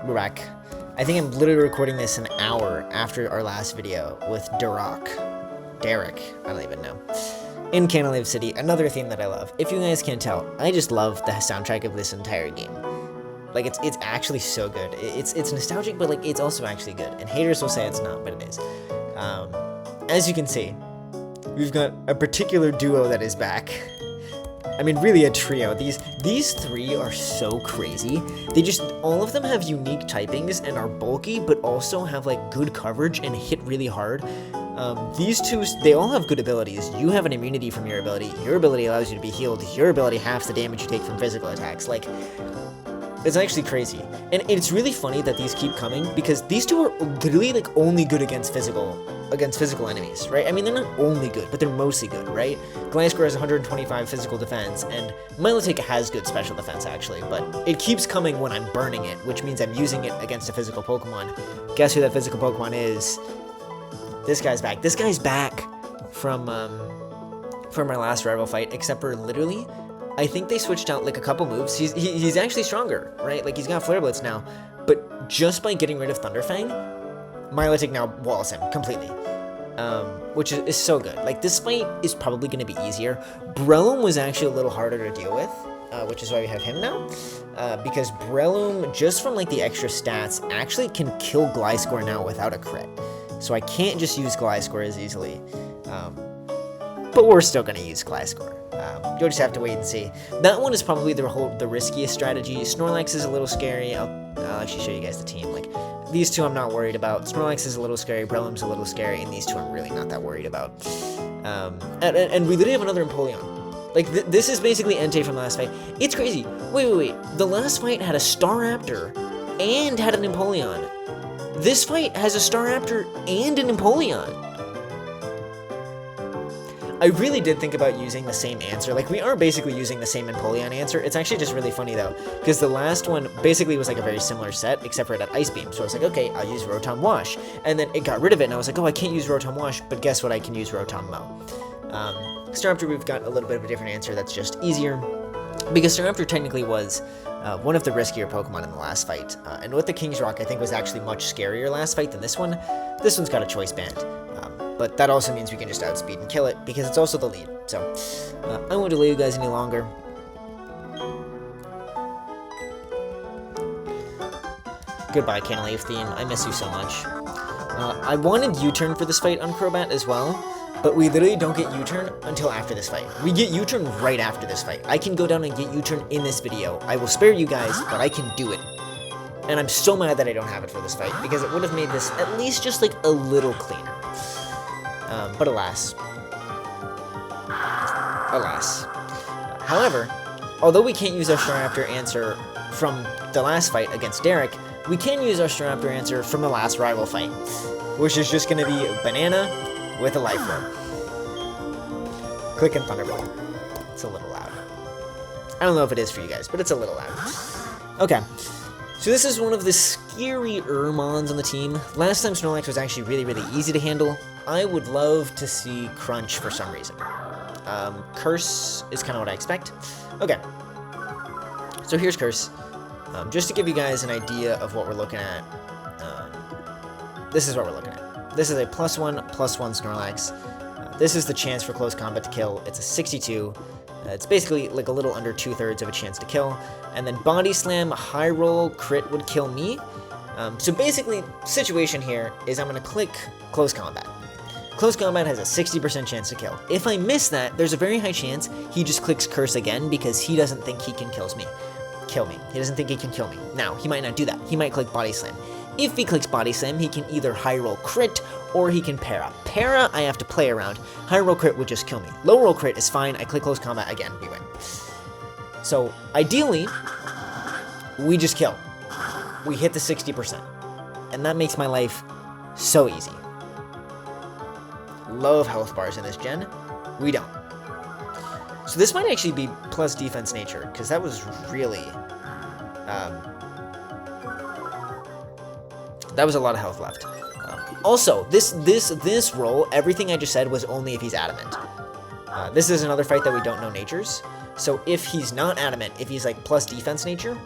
We're back. I think I'm literally recording this an hour after our last video with Derek, I don't even know. In Canalave City, another theme that I love. If you guys can't tell, I just love the soundtrack of this entire game. Like, it's actually so good. It's nostalgic, but, like, it's also actually good. And haters will say it's not, but it is. As you can see, we've got a particular duo that is back. I mean, really a trio. These three are so crazy. They just, all of them have unique typings and are bulky, but also have, like, good coverage and hit really hard. These two, they all have good abilities. You have an immunity from your ability. Your ability allows you to be healed. Your ability halves the damage you take from physical attacks. Like, it's actually crazy. And it's really funny that these keep coming, because these two are literally, like, only good against physical enemies, right? I mean, they're not only good, but they're mostly good, right? Gliscor has 125 physical defense, and Milotic has good special defense, actually, but it keeps coming when I'm burning it, which means I'm using it against a physical Pokemon. Guess who that physical Pokemon is? This guy's back. This guy's back from our last rival fight, except for literally, I think they switched out, like, a couple moves. He's actually stronger, right? Like, he's got Flare Blitz now, but just by getting rid of Thunderfang, Milotic now walls him completely, which is so good. Like, this fight is probably going to be easier. Breloom was actually a little harder to deal with, which is why we have him now, because Breloom, just from, like, the extra stats, actually can kill Gliscor now without a crit. So I can't just use Gliscor as easily, but we're still going to use Gliscor. You'll just have to wait and see. That one is probably the riskiest strategy. Snorlax is a little scary. I'll actually show you guys the team. Like, these two I'm not worried about. Snorlax is a little scary, Breloom's a little scary, and these two I'm really not that worried about. And we literally have another Empoleon. Like, this is basically Entei from the last fight. It's crazy. Wait. The last fight had a Staraptor and had an Empoleon. This fight has a Staraptor and an Empoleon. I really did think about using the same answer. Like, we are basically using the same Empoleon answer. It's actually just really funny, though, because the last one basically was, like, a very similar set, except for it had Ice Beam. So I was like, okay, I'll use Rotom Wash. And then it got rid of it, and I was like, oh, I can't use Rotom Wash, but guess what? I can use Rotom Mow. Staraptor, we've got a little bit of a different answer that's just easier, because Staraptor technically was one of the riskier Pokemon in the last fight. And with the King's Rock, I think was actually much scarier last fight than this one. This one's got a Choice Band. But that also means we can just outspeed and kill it, because it's also the lead. So, I won't delay you guys any longer. Goodbye, Canalave theme. I miss you so much. I wanted U-turn for this fight on Crobat as well, but we literally don't get U-turn until after this fight. We get U-turn right after this fight. I can go down and get U-turn in this video. I will spare you guys, but I can do it. And I'm so mad that I don't have it for this fight, because it would have made this at least just, like, a little cleaner. But alas. However, although we can't use our Staraptor answer from the last fight against Derek, we can use our Staraptor answer from the last rival fight, which is just going to be Banana with a Life Orb. Click and Thunderbolt. It's a little loud. I don't know if it is for you guys, but it's a little loud. Okay. So this is one of the scarier mons on the team. Last time Snorlax was actually really, really easy to handle. I would love to see Crunch for some reason. Curse is kind of what I expect. Okay. So here's Curse. Just to give you guys an idea of what we're looking at. This is what we're looking at. This is a +1/+1 Snorlax. This is the chance for close combat to kill. It's a 62. It's basically like a little under 2/3 of a chance to kill. And then Body Slam, High Roll, Crit would kill me. So basically, situation here is I'm going to click Close Combat. Close Combat has a 60% chance to kill. If I miss that, there's a very high chance he just clicks Curse again, because he doesn't think he can kill me. He doesn't think he can kill me. Now, he might not do that. He might click Body Slam. If he clicks Body Slam, he can either High Roll Crit, or he can Para. Para, I have to play around. High Roll Crit would just kill me. Low Roll Crit is fine. I click Close Combat again. We win. So, ideally, we just kill. We hit the 60%. And that makes my life so easy. Love health bars in this gen. We don't. So this might actually be plus defense nature, because that was really... that was a lot of health left. Also, this roll, everything I just said was only if he's adamant. This is another fight that we don't know natures. So if he's not adamant, if he's like plus defense nature,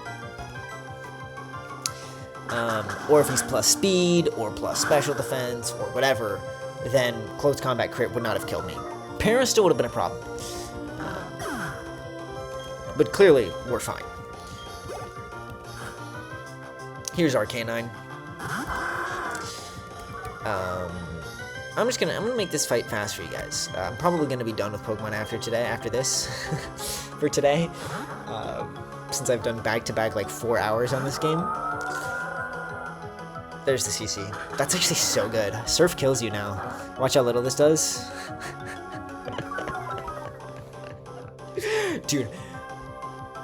or if he's plus speed, or plus special defense, or whatever, then close combat crit would not have killed me. Para still would have been a problem. But clearly, we're fine. Here's Arcanine. I'm gonna make this fight fast for you guys. I'm probably gonna be done with Pokemon after this, for today, since I've done back-to-back like 4 hours on this game. There's the CC. That's actually so good. Surf kills you now. Watch how little this does. Dude,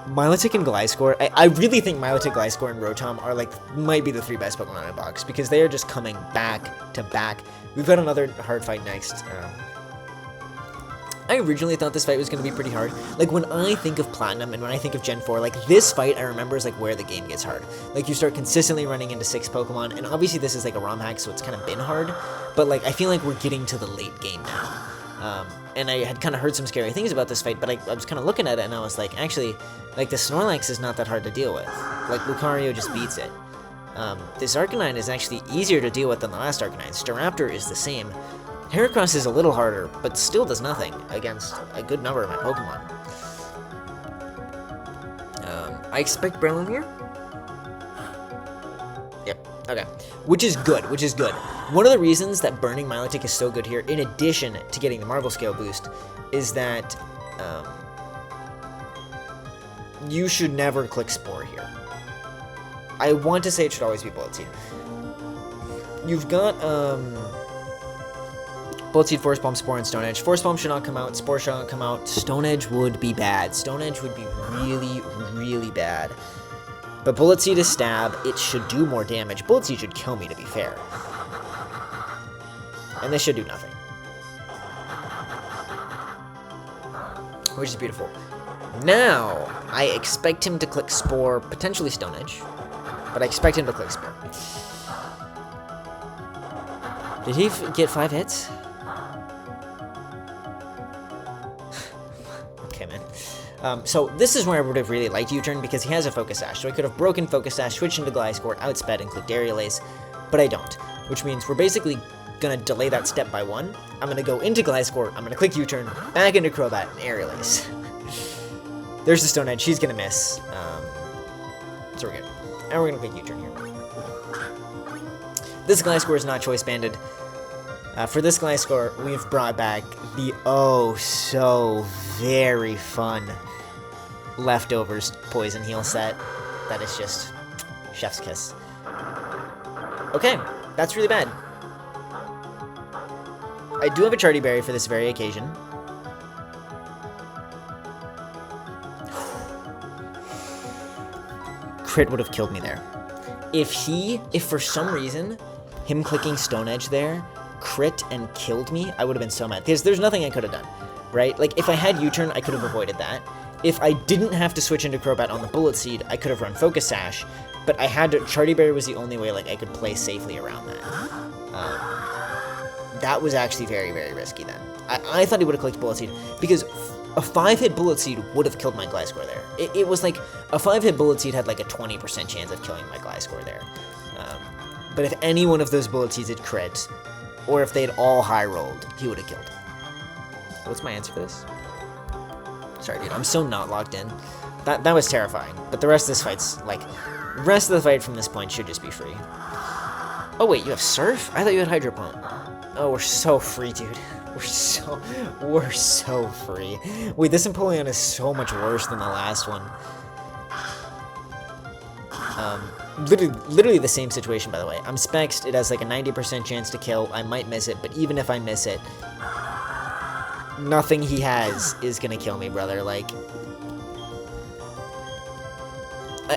Milotic and Gliscor, I really think Milotic, Gliscor, and Rotom are like, might be the 3 best Pokemon in a box, because they are just coming back to back. We've got another hard fight next. I originally thought this fight was going to be pretty hard. Like, when I think of Platinum and when I think of Gen 4, like, this fight I remember is like where the game gets hard. Like, you start consistently running into 6 Pokemon, and obviously this is like a ROM hack, so it's kind of been hard, but like, I feel like we're getting to the late game now. And I had kind of heard some scary things about this fight, but I was kind of looking at it and I was like, actually, like, the Snorlax is not that hard to deal with. Like, Lucario just beats it. This Arcanine is actually easier to deal with than the last Arcanine. Staraptor is the same. Heracross is a little harder, but still does nothing against a good number of my Pokemon. I expect Breloom here? Yep, okay. Which is good, which is good. One of the reasons that burning Milotic is so good here, in addition to getting the Marvel Scale boost, is that you should never click Spore here. I want to say it should always be Bullet Seed. You've got Bullet Seed, Force Palm, Spore, and Stone Edge. Force Palm should not come out, Spore should not come out, Stone Edge would be bad. Stone Edge would be really, really bad. But Bullet Seed is stab, it should do more damage. Bullet Seed should kill me, to be fair. And this should do nothing. Which is beautiful. Now, I expect him to click Spore, potentially Stone Edge. But I expect him to click Spore. Did he get 5 hits? Okay, man. So this is where I would have really liked U-turn because he has a Focus Sash. So I could have broken Focus Sash, switched into Gliscor, outsped, and clicked Aerial Ace. But I don't. Which means we're basically going to delay that step by 1. I'm going to go into Gliscor, I'm going to click U-turn, back into Crobat, and Aerial Ace. There's the Stone Edge. She's going to miss. So we're good. And we're going to click U-turn here. This Gliscor is not choice banded. For this Gliscor, we've brought back the oh so very fun Leftovers Poison Heal set. That is just chef's kiss. Okay, that's really bad. I do have a Charty Berry for this very occasion. Crit would have killed me there. If for some reason, him clicking Stone Edge there, crit and killed me, I would have been so mad. Because there's nothing I could have done, right? Like, if I had U-turn, I could have avoided that. If I didn't have to switch into Crobat on the Bullet Seed, I could have run Focus Sash, but I had to, Charty Berry was the only way, like, I could play safely around that. That was actually very, very risky then. I thought he would have clicked Bullet Seed, because a 5-hit Bullet Seed would have killed my Gliscor there. It was like, a 5-hit Bullet Seed had like a 20% chance of killing my Gliscor there. But if any one of those Bullet Seeds had crit, or if they'd all high rolled, he would have killed. What's my answer for this? Sorry, dude, I'm so not locked in. That was terrifying. But the rest of this fight's, like, the rest of the fight from this point should just be free. Oh wait, you have Surf? I thought you had Hydro Pump. Oh, we're so free, dude. We're so free. Wait, this Empoleon is so much worse than the last one. Literally the same situation, by the way. I'm Spexed, it has like a 90% chance to kill. I might miss it, but even if I miss it, nothing he has is gonna kill me, brother. Like,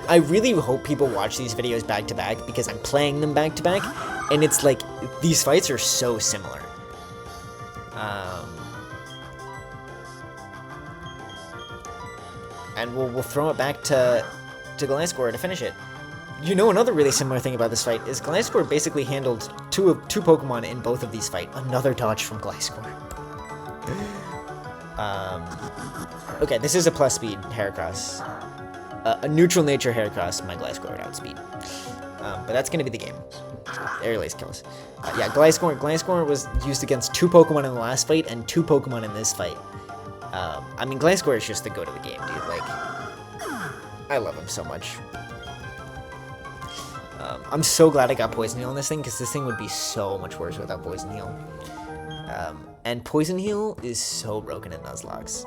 I really hope people watch these videos back to back because I'm playing them back to back, and it's like, these fights are so similar. And we'll throw it back to Gliscor to finish it. You know, another really similar thing about this fight is Gliscor basically handled two Pokemon in both of these fights. Another dodge from Gliscor. Okay, this is a plus speed Heracross. A neutral nature Heracross, my Gliscor would outspeed. but that's going to be the game. Aerial Ace kills. Yeah, Gliscor. Gliscor was used against 2 Pokemon in the last fight and 2 Pokemon in this fight. I mean, Gliscor is just the go to the game, dude. Like, I love him so much. I'm so glad I got Poison Heal on this thing, because this thing would be so much worse without Poison Heal. And Poison Heal is so broken in Nuzlocke.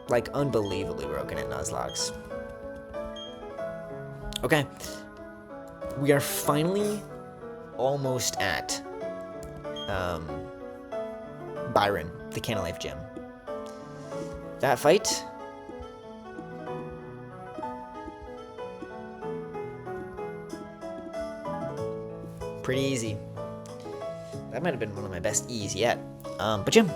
Like, unbelievably broken in Nuzlocke. Okay. We are finally almost at Byron, the Canalife Gym. That fight... pretty easy. That might have been one of my best E's yet. But yeah,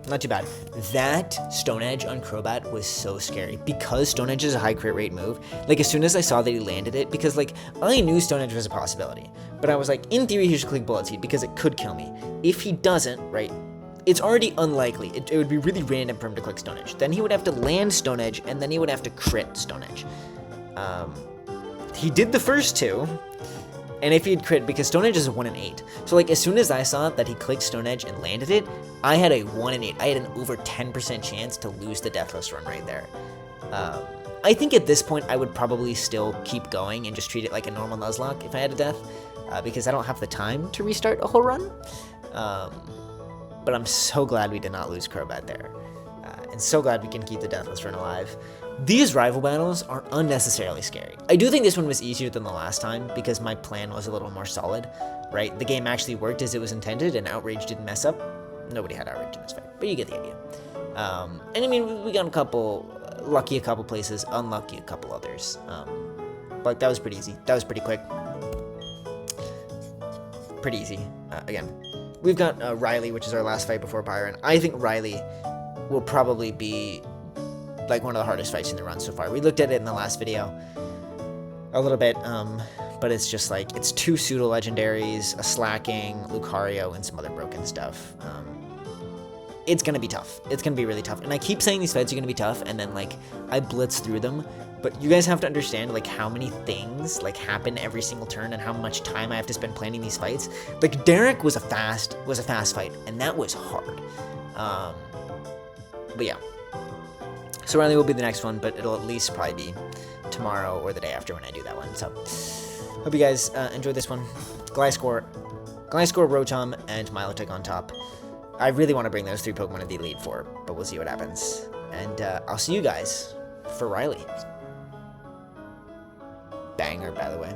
not too bad. That Stone Edge on Crobat was so scary because Stone Edge is a high crit rate move. Like, as soon as I saw that he landed it, because like I knew Stone Edge was a possibility, but I was like, in theory, he should click Bullet Seed because it could kill me. If he doesn't, right, it's already unlikely. It would be really random for him to click Stone Edge. Then he would have to land Stone Edge, and then he would have to crit Stone Edge. He did the first 2. And if he'd crit, because Stone Edge is a 1 in 8. So like, as soon as I saw that he clicked Stone Edge and landed it, I had a 1 in 8. I had an over 10% chance to lose the Deathless run right there. I think at this point, I would probably still keep going and just treat it like a normal Nuzlocke if I had a death, because I don't have the time to restart a whole run. But I'm so glad we did not lose Crobat there. And so glad we can keep the Deathless run alive. These rival battles are unnecessarily scary. I do think this one was easier than the last time because my plan was a little more solid, right? The game actually worked as it was intended and Outrage didn't mess up. Nobody had Outrage in this fight, but you get the idea. And I mean, we got a couple, lucky a couple places, unlucky a couple others. But that was pretty easy. That was pretty quick. Pretty easy. Again, we've got Riley, which is our last fight before Byron. I think Riley will probably be like one of the hardest fights in the run so far. We looked at it in the last video a little bit, but it's just like, it's 2 pseudo legendaries, a slacking, Lucario, and some other broken stuff. It's gonna be tough. It's gonna be really tough. And I keep saying these fights are gonna be tough, and then like I blitz through them, but you guys have to understand like how many things like happen every single turn and how much time I have to spend planning these fights. Like Derek was a fast fight, and that was hard. But yeah. So Riley will be the next one, but it'll at least probably be tomorrow or the day after when I do that one. So, hope you guys enjoyed this one. Gliscor, Rotom, and Milotic on top. I really want to bring those 3 Pokemon to the Elite Four, but we'll see what happens. And I'll see you guys for Riley. Banger, by the way.